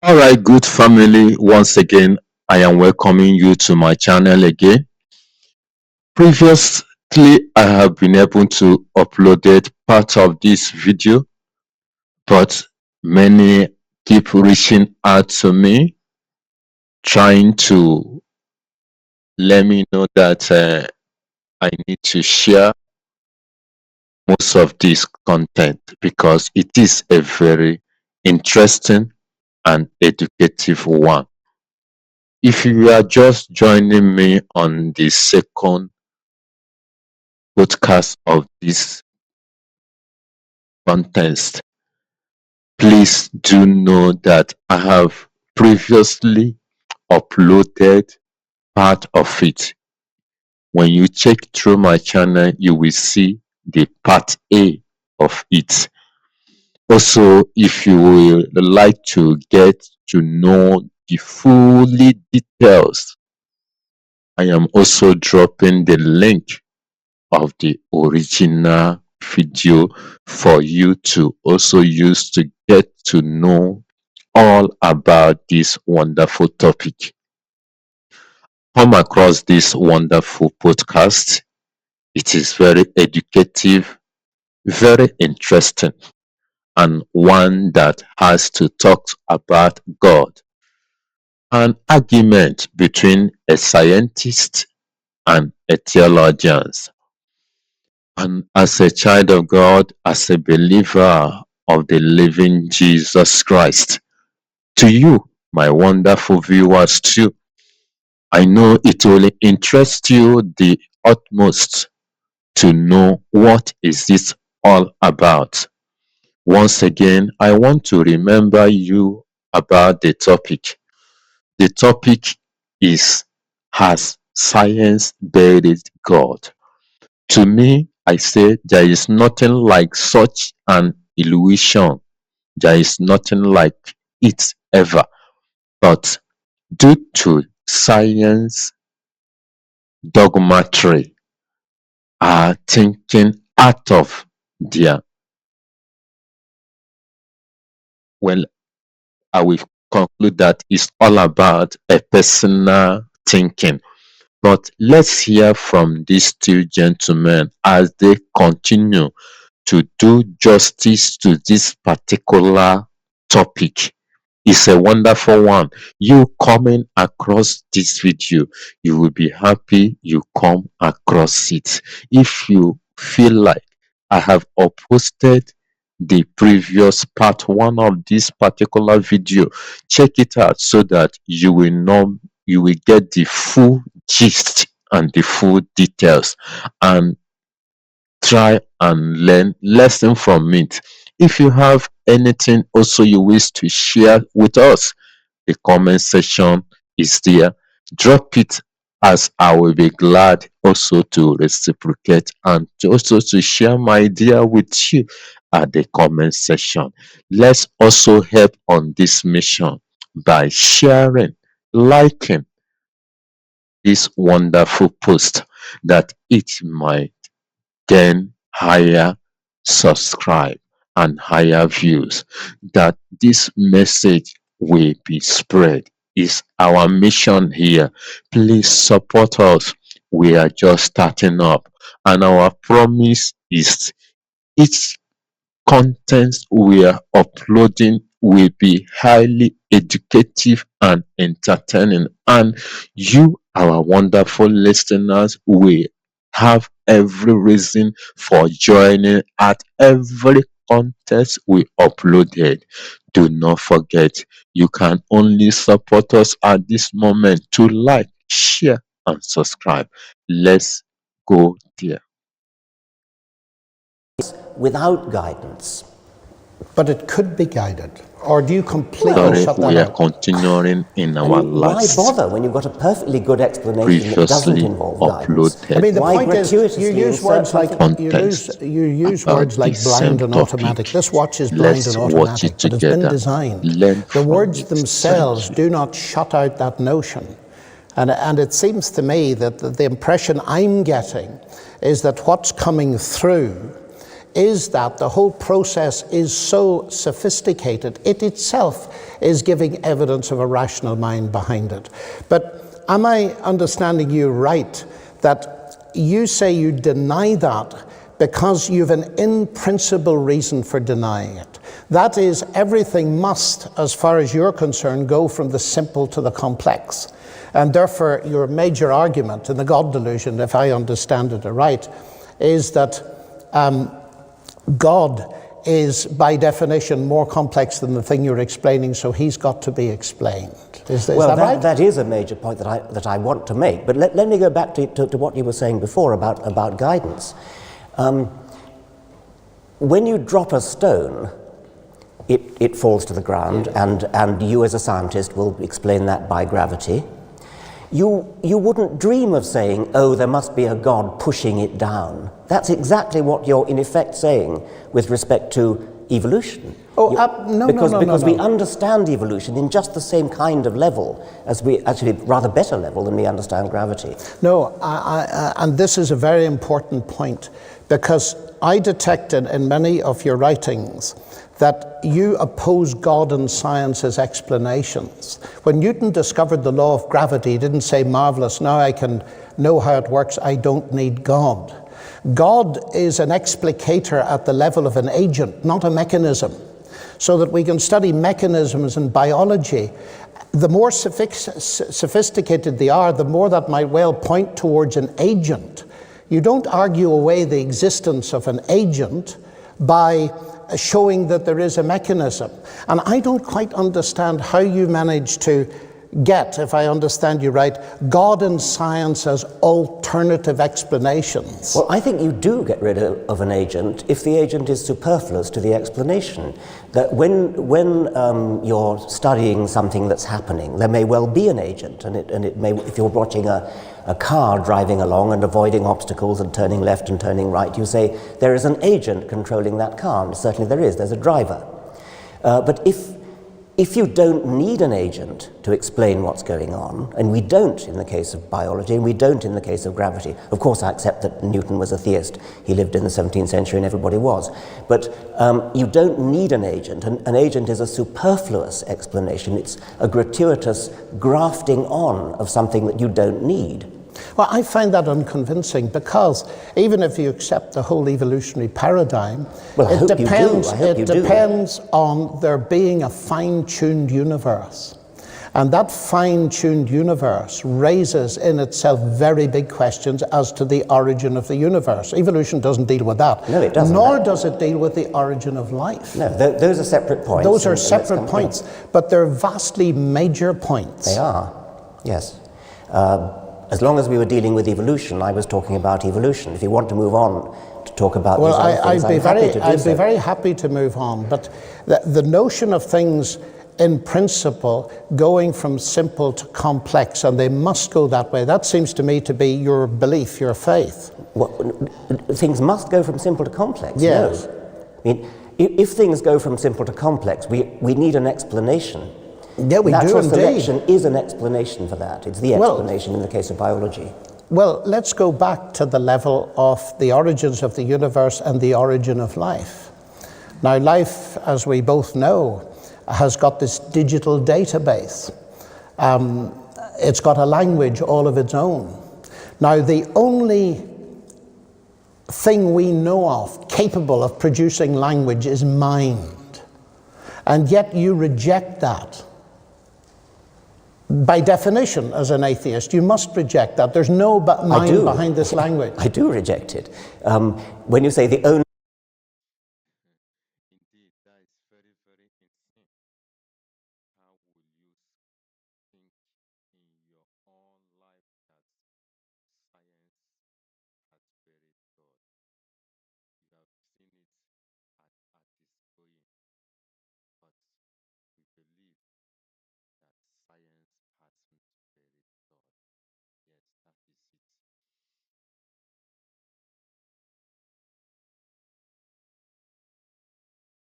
All right, good family. Once again, I am welcoming you to my channel again. Previously, I have been able to upload part of this video, but many keep reaching out to me, trying to let me know that I need to share most of this content because it is a very interesting and educative one. If you are just joining me on the second podcast of this contest, please do know that I have previously uploaded part of it. When you check through my channel, you will see the part A of it. Also, if you would like to get to know the fully details, I am also dropping the link of the original video for you to also use to get to know all about this wonderful topic. Come across this wonderful podcast. It is very educative, very interesting, and one that has to talk about God. An argument between a scientist and a theologian. And as a child of God, as a believer of the living Jesus Christ, to you, my wonderful viewers too, I know it will interest you the utmost to know what is this all about. Once again, I want to remember you about the topic. The topic is, has science buried God? To me, I say there is nothing like such an illusion. There is nothing like it ever. But due to science dogmatry are thinking out of their, well, I will conclude that it's all about a personal thinking. But let's hear from these two gentlemen as they continue to do justice to this particular topic. It's a wonderful one. You coming across this video, you will be happy you come across it. If you feel like I have uploaded the previous part one of this particular video, check it out so that you will know, you will get the full gist and the full details, and try and learn lesson from it. If you have anything also you wish to share with us, the comment section is there. Drop it, as I will be glad also to reciprocate and also to share my idea with you at the comment section. Let's also help on this mission by sharing, liking this wonderful post, that it might gain higher subscribe and higher views, that this message will be spread. Is our mission here. Please support us. We are just starting up, and our promise is each content we are uploading will be highly educative and entertaining, and you, our wonderful listeners, will have every reason for joining at every content we uploaded. Do not forget, you can only support us at this moment to like, share, and subscribe. Let's go there. Without guidance. But it could be guided. Or do you completely Sorry, shut that we are out? continuing in our Why last bother when you've got a perfectly good explanation that doesn't previously involve guidance? uploaded I mean, the Why point is, you gratuitously use words like insert you use about words like the same blind and automatic. topic. This watch is blind Let's and watch automatic, it but it's been together. designed. Learn The from words it. themselves Thank you. do not shut out that notion. And it seems to me that the impression I'm getting is that what's coming through is that the whole process is so sophisticated, it itself is giving evidence of a rational mind behind it. But am I understanding you right, that you say you deny that because you have an in-principle reason for denying it? That is, everything must, as far as you're concerned, go from the simple to the complex. And therefore, your major argument in the God delusion, if I understand it right, is that God is, by definition, more complex than the thing you're explaining, so he's got to be explained. Is that right? That is a major point that I want to make. But let me go back to what you were saying before about guidance. When you drop a stone, it falls to the ground, and you as a scientist will explain that by gravity. You wouldn't dream of saying, oh, there must be a God pushing it down. That's exactly what you're in effect saying with respect to evolution. Because we understand evolution in just the same kind of level as actually rather better level than we understand gravity. No, and this is a very important point, because I detected in many of your writings that you oppose God and science as explanations. When Newton discovered the law of gravity, he didn't say, marvelous, now I can know how it works, I don't need God. God is an explicator at the level of an agent, not a mechanism. So that we can study mechanisms in biology, the more sophisticated they are, the more that might well point towards an agent. You don't argue away the existence of an agent by showing that there is a mechanism. And I don't quite understand how you manage to get, if I understand you right, God and science as alternative explanations. Well, I think you do get rid of an agent if the agent is superfluous to the explanation. That when you're studying something that's happening, there may well be an agent, and it may, if you're watching a car driving along and avoiding obstacles and turning left and turning right, you say there is an agent controlling that car, and certainly there's a driver. But if you don't need an agent to explain what's going on, and we don't in the case of biology, and we don't in the case of gravity. Of course, I accept that Newton was a theist. He lived in the 17th century and everybody was. But you don't need an agent. An agent is a superfluous explanation. It's a gratuitous grafting on of something that you don't need. Well, I find that unconvincing, because even if you accept the whole evolutionary paradigm, it depends on there being a fine-tuned universe. And that fine-tuned universe raises in itself very big questions as to the origin of the universe. Evolution doesn't deal with that. No, it doesn't. Nor does it deal with the origin of life. No, those are separate points. Those are separate points, but they're vastly major points. They are, yes. As long as we were dealing with evolution, I was talking about evolution. If you want to move on to talk about these other things, I'd be very happy to move on. But the notion of things in principle going from simple to complex, and they must go that way, that seems to me to be your belief, your faith. Well, things must go from simple to complex. Yes. No. I mean, if things go from simple to complex, we need an explanation. Yeah, we Natural do selection is an explanation for that. It's the explanation in the case of biology. Well, let's go back to the level of the origins of the universe and the origin of life. Now, life, as we both know, has got this digital database. It's got a language all of its own. Now, the only thing we know of capable of producing language is mind. And yet you reject that. By definition, as an atheist, you must reject that. There's no mind behind this language. I do reject it. When you say the only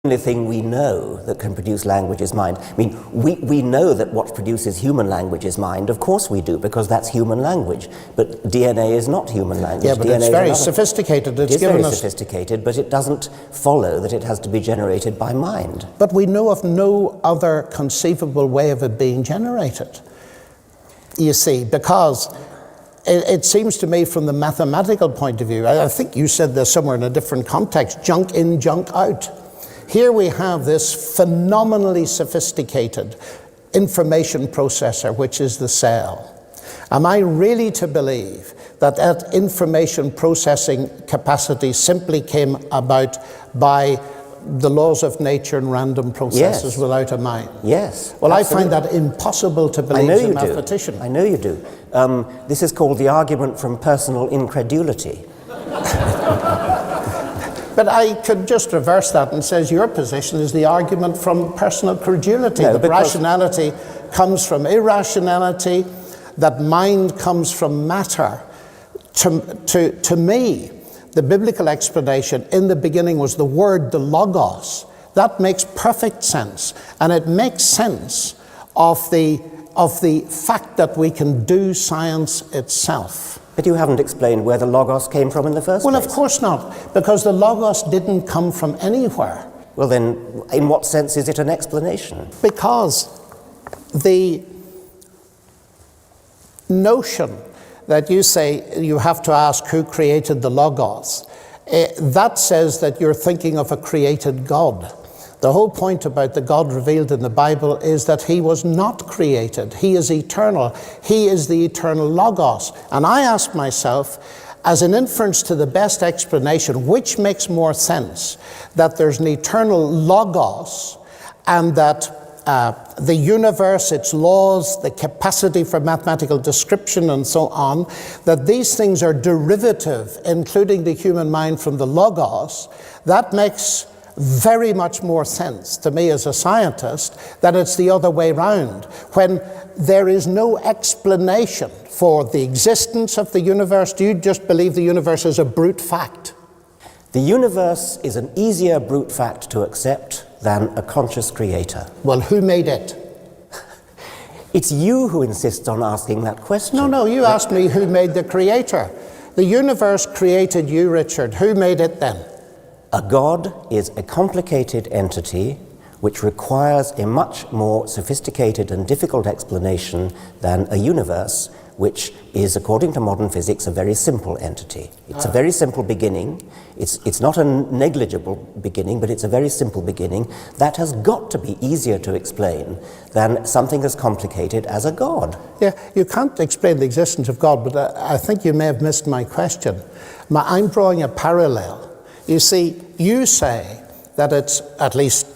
only thing we know that can produce language is mind. I mean, we know that what produces human language is mind. Of course we do, because that's human language. But DNA is not human language. Yeah, but DNA it's very sophisticated. It is very sophisticated, but it doesn't follow that it has to be generated by mind. But we know of no other conceivable way of it being generated. You see, because it seems to me from the mathematical point of view, I think you said this somewhere in a different context, junk in, junk out. Here we have this phenomenally sophisticated information processor, which is the cell. Am I really to believe that that information processing capacity simply came about by the laws of nature and random processes without a mind? Yes. Well, absolutely. I find that impossible to believe as a mathematician. I know you do. This is called the argument from personal incredulity. But I could just reverse that and says your position is the argument from personal credulity. No, that rationality comes from irrationality, that mind comes from matter. To me, the biblical explanation in the beginning was the word, the logos. That makes perfect sense. And it makes sense of the fact that we can do science itself. But you haven't explained where the logos came from in the first place. Well, of course not, because the logos didn't come from anywhere. Well then, in what sense is it an explanation? Because the notion that you say you have to ask who created the logos, that says that you're thinking of a created God. The whole point about the God revealed in the Bible is that he was not created. He is eternal. He is the eternal logos. And I ask myself, as an inference to the best explanation, which makes more sense? That there's an eternal logos and that the universe, its laws, the capacity for mathematical description and so on, that these things are derivative, including the human mind, from the logos. That makes very much more sense to me as a scientist that it's the other way round. When there is no explanation for the existence of the universe, do you just believe the universe is a brute fact? The universe is an easier brute fact to accept than a conscious creator. Well, who made it? It's you who insists on asking that question. No, you asked me who made the creator. The universe created you, Richard. Who made it then? A God is a complicated entity which requires a much more sophisticated and difficult explanation than a universe, which is, according to modern physics, a very simple entity. It's a very simple beginning. It's not a negligible beginning, but it's a very simple beginning. That has got to be easier to explain than something as complicated as a God. Yeah, you can't explain the existence of God, but I think you may have missed my question. I'm drawing a parallel. You see, you say that it's, at least,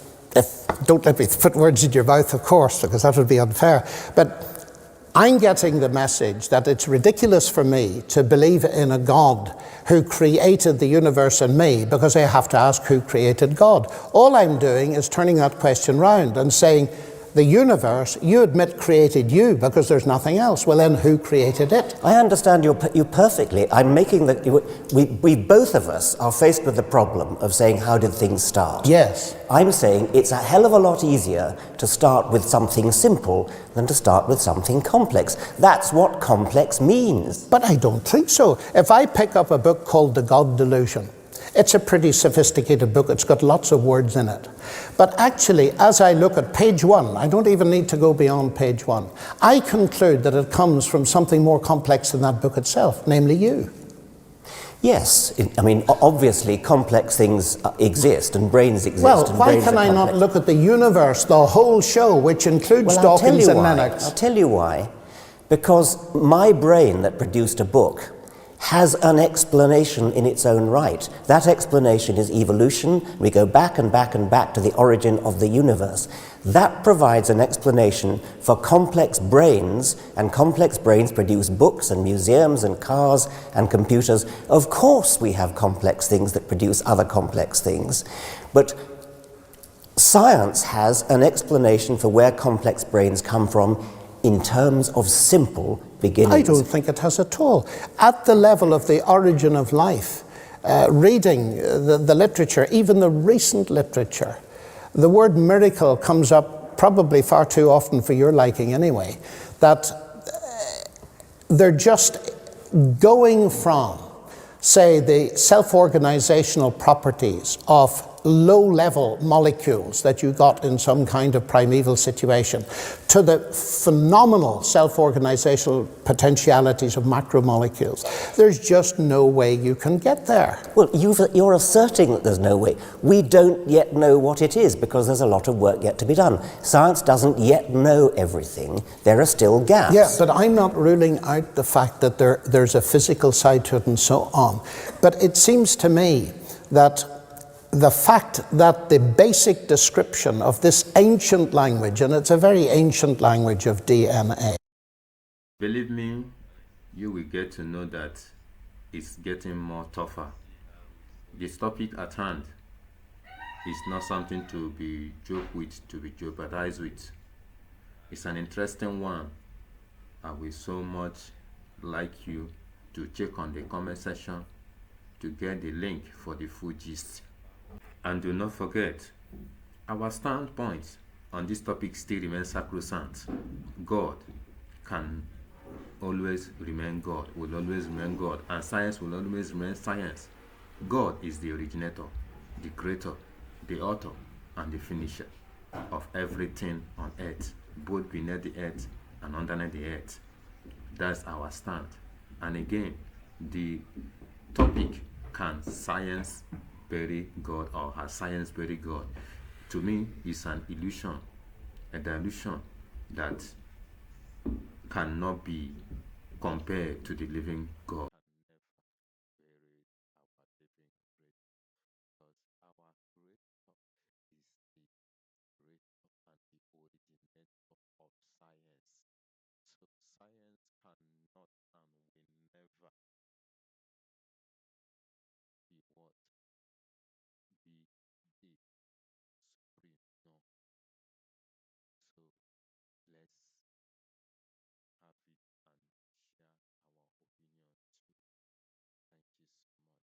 don't let me put words in your mouth, of course, because that would be unfair, but I'm getting the message that it's ridiculous for me to believe in a God who created the universe and me, because I have to ask who created God. All I'm doing is turning that question round and saying, the universe, you admit, created you because there's nothing else. Well, then who created it? I understand you perfectly. I'm making we both of us are faced with the problem of saying, how did things start? Yes. I'm saying it's a hell of a lot easier to start with something simple than to start with something complex. That's what complex means. But I don't think so. If I pick up a book called The God Delusion, it's a pretty sophisticated book. It's got lots of words in it. But actually, as I look at page 1, I don't even need to go beyond page 1, I conclude that it comes from something more complex than that book itself, namely you. Yes, I mean, obviously complex things exist and brains exist. Well, and why can I not look at the universe, the whole show, which includes Dawkins and Lennox? I'll tell you why. Because my brain that produced a book has an explanation in its own right. That explanation is evolution. We go back and back and back to the origin of the universe. That provides an explanation for complex brains, and complex brains produce books and museums and cars and computers. Of course we have complex things that produce other complex things, but science has an explanation for where complex brains come from in terms of simple beginnings. I don't think it has at all. At the level of the origin of life, reading the literature, even the recent literature, The word miracle comes up probably far too often for your liking anyway, that they're just going from, say, the self-organizational properties of low-level molecules that you got in some kind of primeval situation to the phenomenal self-organizational potentialities of macromolecules. There's just no way you can get there. Well, you're asserting that there's no way. We don't yet know what it is because there's a lot of work yet to be done. Science doesn't yet know everything. There are still gaps. Yeah, but I'm not ruling out the fact that there's a physical side to it and so on. But it seems to me that the fact that the basic description of this ancient language, and it's a very ancient language of DNA. Believe me, you will get to know that it's getting more tougher. This topic at hand is not something to be joked with, to be jeopardized with. It's an interesting one. I will so much like you to check on the comment section to get the link for the full gist. And do not forget, our standpoint on this topic still remains sacrosanct. God can always remain God, will always remain God, and science will always remain science. God is the originator, the creator, the author, and the finisher of everything on earth, both beneath the earth and underneath the earth. That's our stand. And again, the topic, can science bury God, or has science bury God? To me, it's an illusion, a delusion that cannot be compared to the living God.